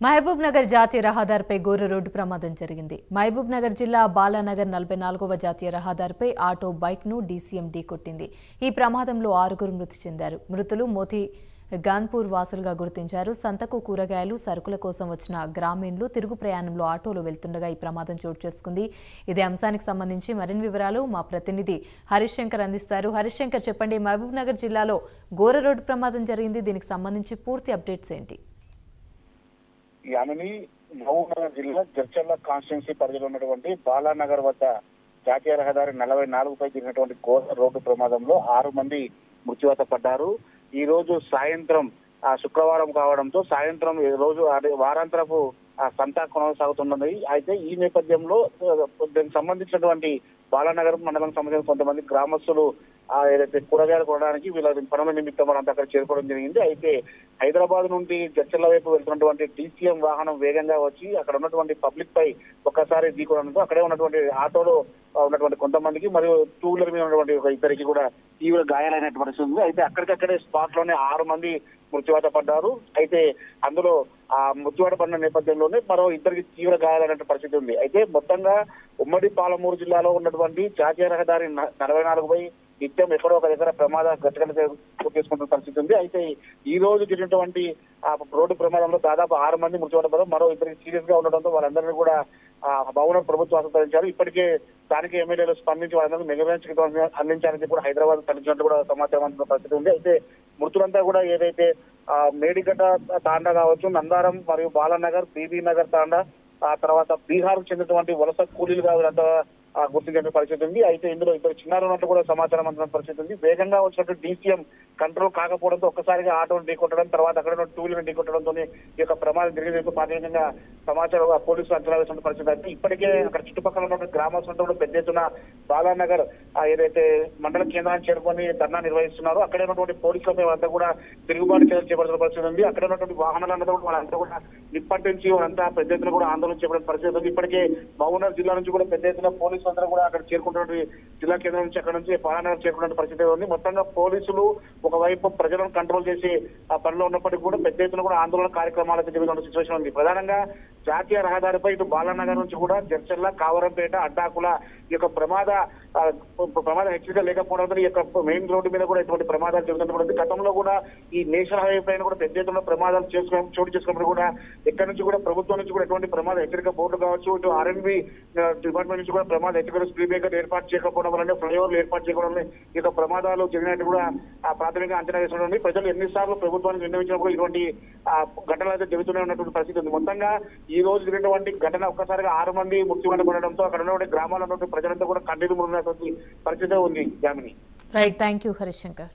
మహబూబ్ నగర్ జాతీయ రహదారిపై ఘోర రోడ్డు ప్రమాదం జరిగింది. మహబూబ్ నగర్ జిల్లా బాలానగర్ 44వ జాతీయ రహదారిపై ఆటో బైక్ను డీసీఎం ఢీకొట్టింది. ఈ ప్రమాదంలో 6 మృతి చెందారు. మృతులు మోతి గాన్పూర్ వాసులుగా గుర్తించారు. సంతకు కూరగాయలు సరుకుల కోసం వచ్చిన గ్రామీణులు తిరుగు ప్రయాణంలో ఆటోలో వెళ్తుండగా ఈ ప్రమాదం చోటు చేసుకుంది. ఇదే అంశానికి సంబంధించి మరిన్ని వివరాలు మా ప్రతినిధి హరీష్ శంకర్ అందిస్తారు. హరీష్ శంకర్, చెప్పండి, మహబూబ్ నగర్ జిల్లాలో ఘోర రోడ్డు ప్రమాదం జరిగింది. దీనికి సంబంధించి పూర్తి అప్డేట్స్ ఏంటి? యామిని మహబూబ్ నగర్ జిల్లా జడ్చర్ల కాన్స్టిట్యున్సీ పరిధిలో ఉన్నటువంటి బాలానగర్ వద్ద జాతీయ రహదారి 44పై జరిగినటువంటి ఘోర రోడ్డు ప్రమాదంలో 6 మంది మృత్యువాత పడ్డారు. ఈ రోజు సాయంత్రం శుక్రవారం కావడంతో సాయంత్రం రోజు వారాంతరపు సంతా కొనసాగుతున్నది. అయితే ఈ నేపథ్యంలో దీనికి సంబంధించినటువంటి బాలానగర్ మండలం సంబంధించిన కొంతమంది గ్రామస్తులు ఏదైతే కూరగాయలు కొనడానికి వీళ్ళ పనుల నిమిత్తం వాళ్ళంతా అక్కడ చేరుకోవడం జరిగింది. అయితే హైదరాబాద్ నుండి జడ్చర్ల వైపు వెళ్తున్నటువంటి డీసీఎం వాహనం వేగంగా వచ్చి అక్కడ ఉన్నటువంటి పబ్లిక్ పై ఒక్కసారి ఢీకొనడంతో అక్కడే ఉన్నటువంటి ఆటోలో ఉన్నటువంటి కొంతమందికి మరియు 2 వీలర్ మీద ఉన్నటువంటి ఒక ఇద్దరికి కూడా తీవ్ర గాయాలైనటువంటి పరిస్థితి ఉంది. అయితే అక్కడికక్కడే స్పాట్ లోనే 6 మంది మృత్యువాత పడ్డారు. అయితే అందులో ఆ మృత్యువాత పడిన నేపథ్యంలోనే మరో ఇద్దరికి తీవ్ర గాయాలైనటువంటి పరిస్థితి ఉంది. అయితే మొత్తంగా ఉమ్మడి పాలమూరు జిల్లాలో ఉన్నటువంటి జాతీయ రహదారి 44పై నిత్యం ఎక్కడో ఒక దగ్గర ప్రమాద ఘటనలు చేసుకుంటున్న పరిస్థితి ఉంది. అయితే ఈ రోజు జరిగినటువంటి ఆ రోడ్డు ప్రమాదంలో దాదాపు 6 మంది మృత్యువాత పడ్డారు. మరో ఇద్దరికి సీరియస్ గా ఉండడంతో వాళ్ళందరినీ కూడా భవన ప్రభుత్వం ఆస్పత్రించారు. ఇప్పటికే స్థానిక ఎమ్మెల్యేలు స్పందించి వాళ్ళందరూ మెరుగైన చికిత్స అందించాలని కూడా హైదరాబాద్ తరలించినట్టు కూడా సమాచారం అందుతున్న పరిస్థితి ఉంది. అయితే మృతులంతా కూడా ఏదైతే మేడిగడ్డ తాండా కావచ్చు, నందారం మరియు బాలానగర్, బీబీ నగర్ తాండా, ఆ తర్వాత బీహార్ కు చెందినటువంటి వలస కూలీలుగా వీళ్ళంతా గుర్తించిన పరిస్థితి ఉంది. అయితే ఇందులో ఇద్దరు చిన్నారు ఉన్నట్టు కూడా సమాచారం అందుతున్న పరిస్థితి ఉంది. వేగంగా వచ్చినట్టు డీసీఎం కంట్రోల్ కాకపోవడంతో ఒక్కసారిగా ఆటోను ఢీకొట్టడం, తర్వాత అక్కడ 2 వీలర్ ఢీకొట్టడంతో ఈ యొక్క ప్రమాదం జరిగేందుకు ప్రాథమికంగా సమాచారం పోలీసులు అంచనా వేసిన పరిస్థితి. అయితే ఇప్పటికే అక్కడ చుట్టుపక్కల ఉన్న గ్రామస్తులతో కూడా పెద్ద ఎత్తున బాలానగర్ ఏదైతే మండల కేంద్రాన్ని చేరుకొని ధర్నా నిర్వహిస్తున్నారో అక్కడ ఉన్నటువంటి పోలీసులపై అంతా కూడా తిరుగుబాటు చర్యలు చేపడుతున్న పరిస్థితి ఉంది. అక్కడ ఉన్నటువంటి వాహనాలంతా కూడా వాళ్ళంతా కూడా నిప్పట్టించి వాళ్ళంతా పెద్ద ఎత్తున కూడా ఆందోళన చేపట్టిన పరిస్థితి ఉంది. ఇప్పటికే మహబూబ్ జిల్లా నుంచి కూడా పెద్ద ఎత్తున పోలీసులు అందరూ కూడా అక్కడ చేరుకుంటున్న జిల్లా కేంద్రం నుంచి అక్కడ నుంచి బాలానగర్ చేరుకున్న పరిస్థితి ఉంది. మొత్తంగా పోలీసులు ఒకవైపు ప్రజలను కంట్రోల్ చేసి ఆ పనిలో ఉన్నప్పటికీ కూడా పెద్ద ఎత్తున కూడా ఆందోళన కార్యక్రమాలకు జరుగుతున్న సిచ్యువేషన్ ఉంది. ప్రధానంగా జాతీయ రహదారిపై ఇటు బాలానగర్ నుంచి కూడా జడ్చర్ల, కావరంపేట, అడ్డాకుల ఈ యొక్క ప్రమాద హెచ్చరిక లేకపోవడంతో ఈ యొక్క మెయిన్ రోడ్డు మీద కూడా ఎటువంటి ప్రమాదాలు జరుగుతున్నప్పుడు గతంలో కూడా ఈ నేషనల్ హైవే పైన కూడా పెద్ద ఎత్తున ప్రమాదాలు చోటు చేసుకున్నప్పుడు కూడా ఎక్కడి నుంచి కూడా ప్రభుత్వం నుంచి కూడా ఎటువంటి ప్రమాద హెచ్చరిక బోర్డు కావచ్చు, ఇటు ఆర్ఎన్బి డిపార్ట్మెంట్ నుంచి కూడా ప్రమాద హెచ్చరికలు స్పీడ్ బ్రేకర్ ఏర్పాటు చేయకపోవడం వల్ల, ఫ్లైఓవర్లు ఏర్పాటు చేయడం వల్ల ఈ యొక్క ప్రమాదాలు జరిగినట్టు కూడా ప్రాథమికంగా అంచనా వేసుకోవడం. ప్రజలు ఎన్నిసార్లు ప్రభుత్వానికి విన్నవించినప్పుడు ఇటువంటి ఘటనలు అయితే జరుగుతూనే ఉన్నటువంటి పరిస్థితి ఉంది. మొత్తంగా ఈ రోజు జరిగినటువంటి ఘటన ఒక్కసారిగా 6 మంది మృత్యువాత పడడంతో అక్కడ ఉన్నటువంటి గ్రామాల ప్రజలంతా కూడా కన్నీరు మురిగినటువంటి పరిస్థితి ఉంది. Yamini. Right, thank you Harish Shankar.